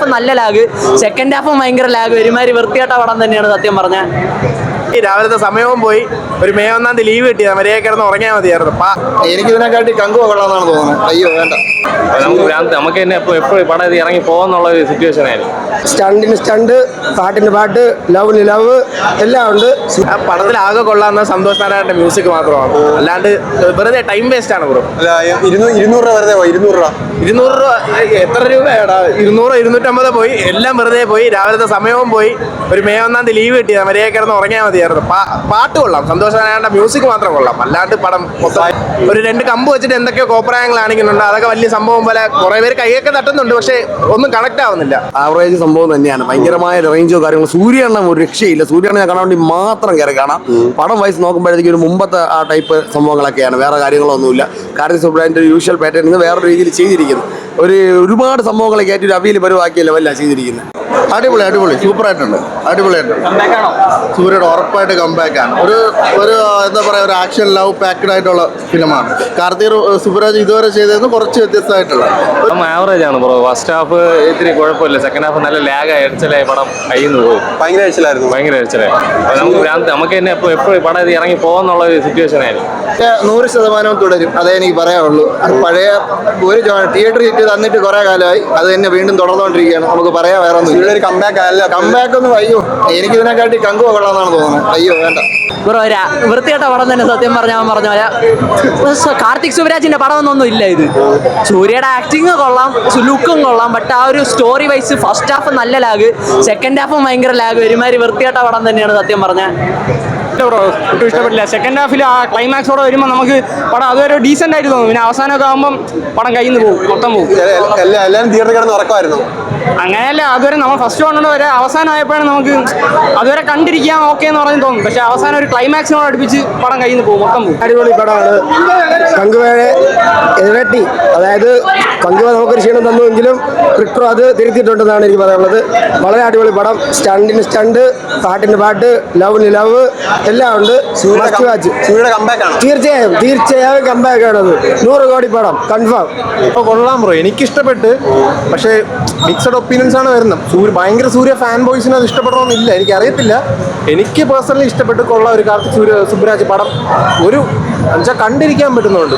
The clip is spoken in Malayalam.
ഹാഫ് നല്ല ലാഗ്, സെക്കൻഡ് ഹാഫും ഭയങ്കര ലാഗ്. ഒരുമാതിരി വൃത്തിയായിട്ട പടം തന്നെയാണ് സത്യം പറഞ്ഞാൽ. ഈ രാവിലത്തെ സമയവും പോയി, ഒരു മെയ് 1 ലീവ് കിട്ടിയത് മര്യാദ കിടന്ന് ഉറങ്ങിയാൽ മതിയായിരുന്നു. എനിക്ക് ഇതിനെക്കാട്ടി കങ്കുവ കൊള്ളാന്നാണ് തോന്നുന്നത്. അയ്യോ വേണ്ട, നമുക്ക് തന്നെ എപ്പോഴും പടം ഇത് ഇറങ്ങി പോകുന്നുള്ള ഒരു സിറ്റുവേഷൻ ആയിരുന്നു. സ്റ്റണ്ടിന് സ്റ്റണ്ട്, പാട്ടിന് പാട്ട്, ലവിന് ലവ് എല്ലാം ഉണ്ട്. ആ പടത്തിൽ ആകെ കൊള്ളാവുന്ന സന്തോഷ് നാരായണന്റെ മ്യൂസിക് മാത്രമാണ്, അല്ലാണ്ട് വെറുതെ ടൈം വേസ്റ്റ് ആണ് ബ്രോ. 200 രൂപ വെറുതെ പോയി. 200 രൂപ 200 രൂപ എത്ര രൂപയാടാ? 200 250 പോയി, എല്ലാം വെറുതെ പോയി. രാവിലത്തെ സമയവും പോയി, ഒരു മെയ് 1 ലീവ് കിട്ടിയത് മര്യാദ കിടന്ന് ഉറങ്ങിയാൽ മതിയായിരുന്നു. പാട്ട് കൊള്ളാം, സന്തോഷ് നാരായണന്റെ മ്യൂസിക് മാത്രം കൊള്ളാം, അല്ലാണ്ട് പടം മൊത്തം ഒരു 2 കമ്പ് വെച്ചിട്ട് എന്തൊക്കെയോ കോപ്രായങ്ങൾ കാണിക്കുന്നുണ്ട്. അതൊക്കെ വലിയ സംഭവം പോലെ കുറെ പേര് കൈയൊക്കെ തട്ടുന്നുണ്ട്, പക്ഷെ ഒന്നും കണക്ട് ആവുന്നില്ല. ആവറേജ് സംഭവം തന്നെയാണ്. ഭയങ്കരമായ റേഞ്ചോ കാര്യങ്ങളോ. സൂര്യണ്ണ ഒരു രക്ഷയില്ല. സൂര്യണ്ണ ഞാൻ കാണാൻ വേണ്ടി മാത്രം കയറി കാണാം. പടം വയസ്സ് നോക്കുമ്പോഴത്തേക്കും ഒരു മുമ്പത്തെ ആ ടൈപ്പ് സംഭവങ്ങളൊക്കെയാണ്, വേറെ കാര്യങ്ങളൊന്നുമില്ല. കാർത്തിക് സുബ്രാജിന്റെ യൂഷ്വൽ പാറ്റേൺ നിന്ന് വേറെ രീതിയിൽ ചെയ്തിരിക്കുന്നു. ഒരുപാട് സംഭവങ്ങളെ കയറ്റി ഒരു അവിയൽ പരുവാക്കിയ ലെവലില്ല ചെയ്തിരിക്കുന്നത്. അടിപൊളി അടിപൊളി സൂപ്പറായിട്ടുണ്ട്, അടിപൊളിയായിട്ടുണ്ട്. സൂര്യയുടെ ഉറപ്പായിട്ട് കംബാക്ക് ആണ്. ഒരു എന്താ പറയുക, ഒരു ആക്ഷൻ ലവ് പാക്ഡ് ആയിട്ടുള്ള ഫിലിമാണ്. കാർത്തിക് സുബ്രാജ് ഇതുവരെ ചെയ്തതെന്ന് കുറച്ച് വ്യത്യസ്തമായിട്ടുള്ള ആവറേജ് ആണ് ബ്രോ. ഫസ്റ്റ് ഹാഫ് ഇത്തിരി കുഴപ്പമില്ല, സെക്കൻഡ് ഹാഫ് നല്ല ലാഗായി എടിച്ചലായി പടം കയ്യിൽ നിന്ന് പോകും. ഭയങ്കര എടിച്ചലായി. നമുക്ക് തന്നെ എപ്പോഴും പടം ഇത് ഇറങ്ങി പോകുന്നുള്ള ഒരു സിറ്റുവേഷൻ ആയിരുന്നു. 100% തുടരും, അതേ എനിക്ക് പറയാനുള്ളൂ. പഴയ ഒരു തിയേറ്റർ ഹിറ്റ് തന്നിട്ട് കുറെ കാലമായി, അത് തന്നെ വീണ്ടും തുടർന്നുകൊണ്ടിരിക്കുകയാണ്. നമുക്ക് പറയാൻ വേറെ ഒന്നും കംബാക്ക് ഒന്നും. അയ്യോ, എനിക്ക് ഇതിനെക്കാട്ടി കങ്കുവ കൊള്ളാന്നാണ് തോന്നുന്നത്. അയ്യോ വേണ്ട ബ്രോ, വൃത്തിയായിട്ട പടം തന്നെ സത്യം പറഞ്ഞ പോലെ. കാർത്തിക് സുബ്രാജിന്റെ പടമൊന്നും ഇല്ല ഇത്. സൂര്യയുടെ ആക്ടിങ് കൊള്ളാം, ലുക്കും കൊള്ളാം, ബട്ട് ആ ഒരു സ്റ്റോറി വൈസ് ഫസ്റ്റ് ഹാഫ് നല്ല ലാഗ്, സെക്കൻഡ് ഹാഫും ഭയങ്കര ലാഗ്. ഒരുമാതിരി വൃത്തിയായിട്ട പടം തന്നെയാണ് സത്യം പറഞ്ഞാൽ. ബ്രോ ഒട്ടും ഇഷ്ടപ്പെട്ടില്ല. സെക്കൻഡ് ഹാഫിൽ ആ ക്ലൈമാക്സോടെ വരുമ്പോൾ നമുക്ക് പടം അതുവരെ ഡീസെന്റ് ആയിട്ട് തോന്നും. പിന്നെ അവസാനമൊക്കെ ആകുമ്പോൾ പടം കയ്യിൽ നിന്ന് പോകും, മൊത്തം പോകും. എല്ലാവരും തിയേറ്ററിൽ കിടന്ന് ഉറക്കമായിരുന്നു. അങ്ങനെയല്ല, അതുവരെ നമ്മൾ ഫസ്റ്റ് വന്നത് വരെ അവസാനമായപ്പോഴാണ് നമുക്ക് അതുവരെ കണ്ടിരിക്കാൻ ഓക്കെ എന്ന് പറഞ്ഞ് തോന്നും. പക്ഷെ അവസാനം ഒരു ക്ലൈമാക്സിനോട് അടുപ്പിച്ച് പടം കയ്യിൽ നിന്ന് പോകും, മൊത്തം പോകും. അടിപൊളി പടമാണ്. കങ്കുവയുടെ ഇരട്ടി, അതായത് കങ്കുവ നമുക്കൊരു ക്ഷീണം തന്നുവെങ്കിലും റിട്രോ അത് തിരുത്തിയിട്ടുണ്ടെന്നാണ് എനിക്ക് പറയാനുള്ളത്. വളരെ അടിപൊളി പടം. സ്റ്റണ്ടിന് സ്റ്റണ്ട്, പാട്ടിന് പാട്ട്, ലവിന് ലവ് എല്ലാം ഉണ്ട്. തീർച്ചയായും കംബാക്ക് ആണത്. 100 കോടി പടം കൺഫേം. ഇപ്പോൾ കൊള്ളാം ബ്രോ, എനിക്കിഷ്ടപ്പെട്ട്. പക്ഷേ മിക്സഡ് ഒപ്പീനിയൻസ് ആണ് വരുന്നത്. ഭയങ്കര സൂര്യ ഫാൻ ബോയ്സിന് അത് ഇഷ്ടപ്പെടണമെന്നില്ല, എനിക്കറിയത്തില്ല. എനിക്ക് പേഴ്സണലി ഇഷ്ടപ്പെട്ട് കൊള്ള ഒരു കാർത്തിക് സുബ്രാജ് പടം ഒരു കണ്ടിരിക്കാൻ പറ്റുന്നുണ്ട്.